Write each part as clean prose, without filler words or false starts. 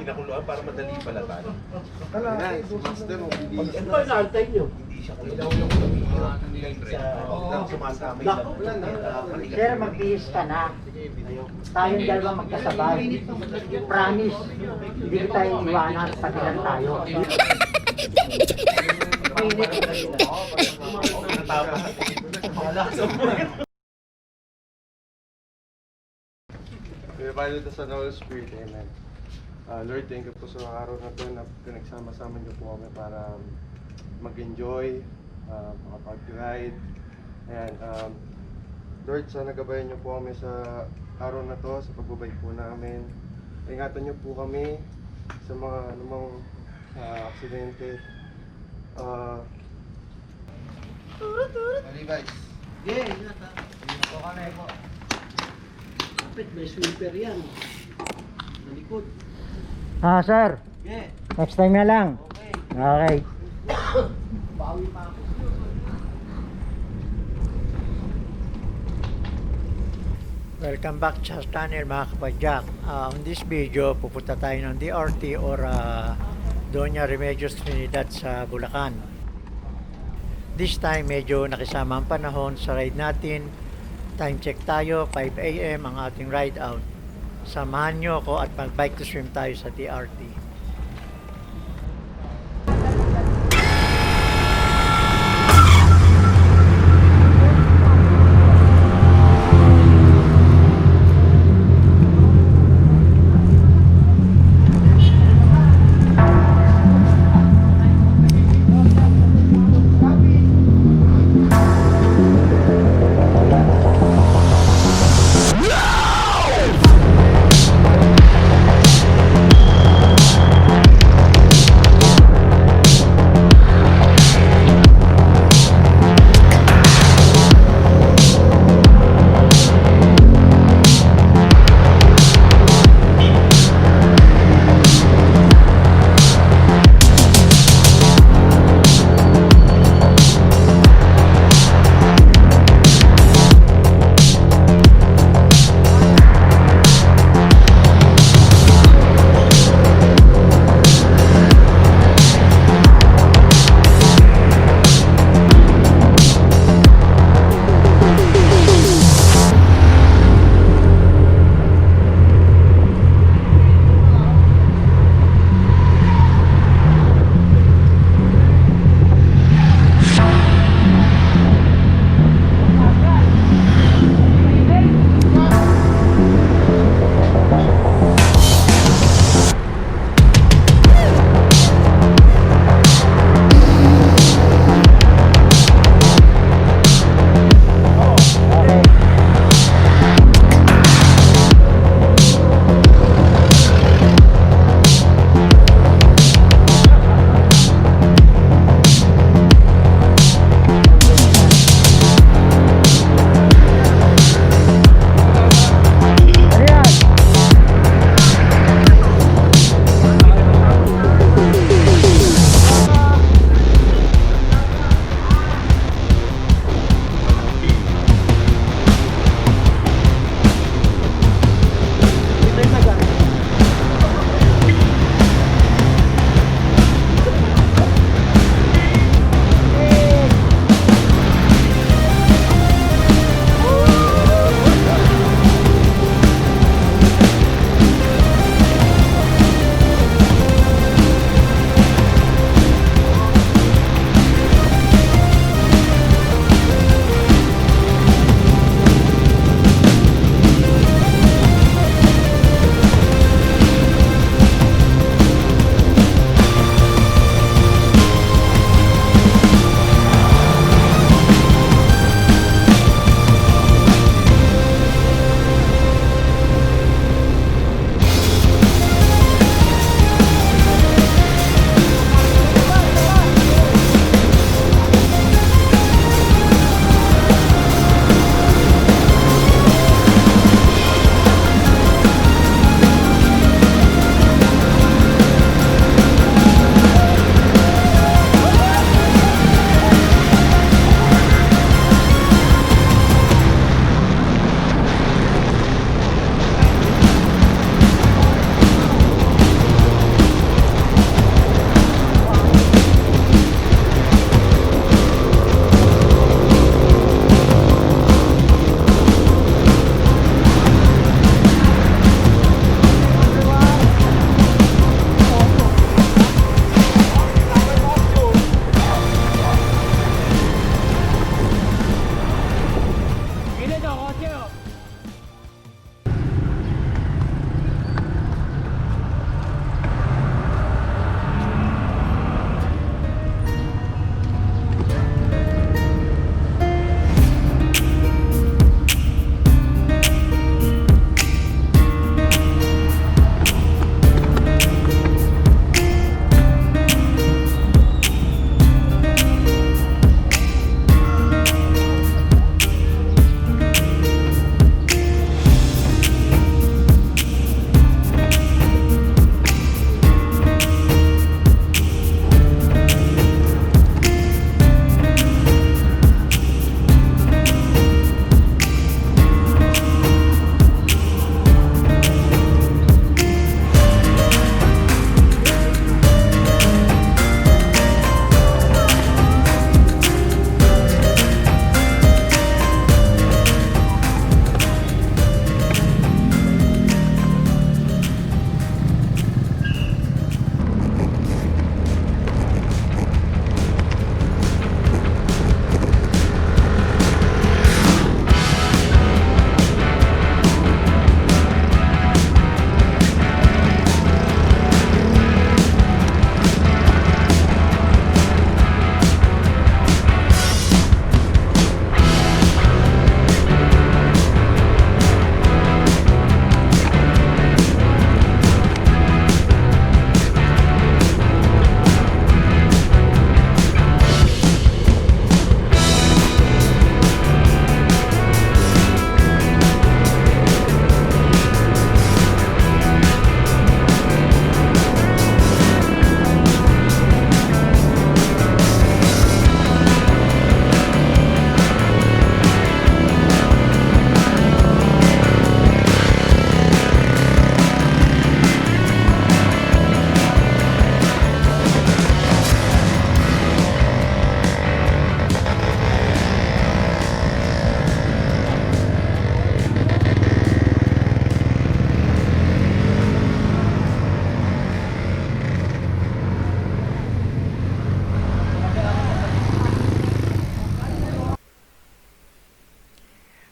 pinakuluan para madali palatan. Nice, master mo. Ano ba inaantay nyo? Hindi siya kulaw yung sa sumasama yung Sir, magbihis ka na. Tayong dalawa magkasabay. Promise, hindi tayo iwanan, pati lang tayo. May value sa Holy Spirit, amen. Lord, thank you po sa araw na ito na pinagsama-sama niyo po kami para mag-enjoy, makapag-ride. Ayan, Lord, sana gabayan niyo po kami sa araw na to, sa pagbabay po namin. Ingatan niyo po kami sa mga anumang aksidente. Levi's. Yeah, ingat ha. Kapit, may sweeper yan. Nalikod. Sir. Yeah. Next time na lang. Okay. Okay. Bawi pa ako. Welcome back sa channel mga kapadyak. On this video, pupunta tayo ng DRT or Doña Remedios Trinidad sa Bulacan. This time, medyo nakisama ang panahon sa ride natin. Time check tayo, 5 AM ang ating ride out. Samahan nyo ako at mag-bike to swim tayo sa DRT.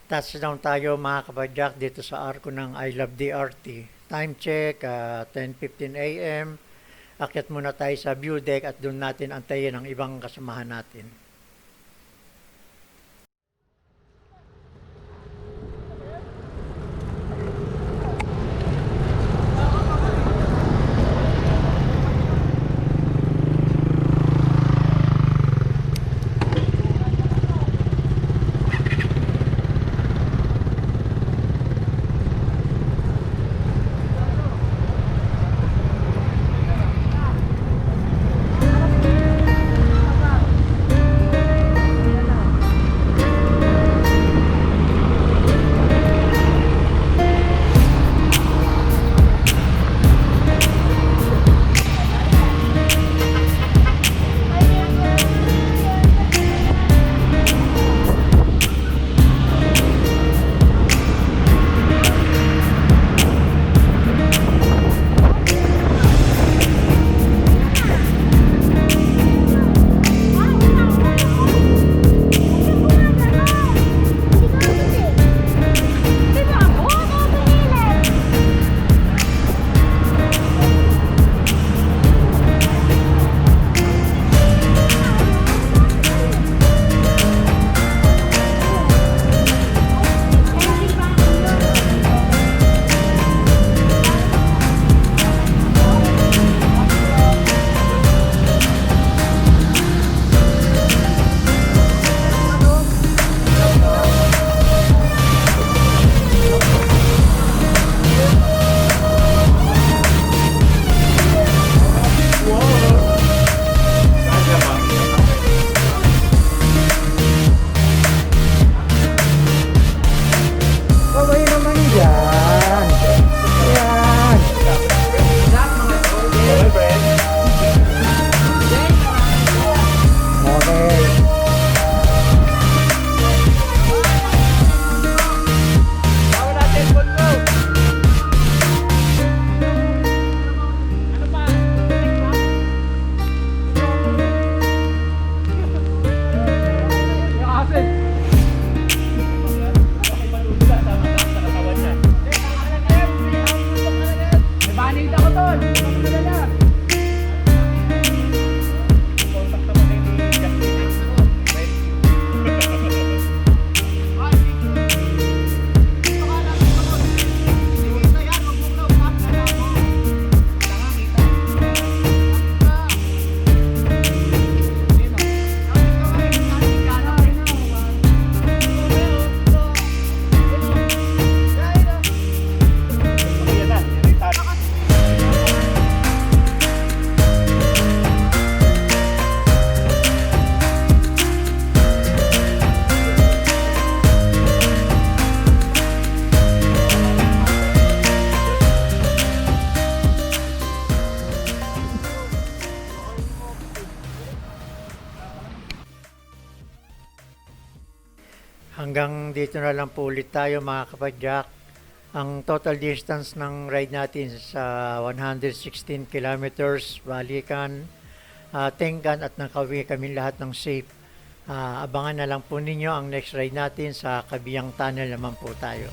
Touchdown tayo mga kapadyak dito sa arko ng I Love DRT. Time check, 10:15 a.m. Akyat muna tayo sa view deck at doon natin antayin ang ibang kasamahan natin. Hanggang dito na lang po ulit tayo mga kapadyak. Ang total distance ng ride natin sa 116 kilometers balikan, Tengan at nakauwi kami lahat ng safe. Abangan na lang po ninyo ang next ride natin sa Kabiyang Tunnel naman po tayo.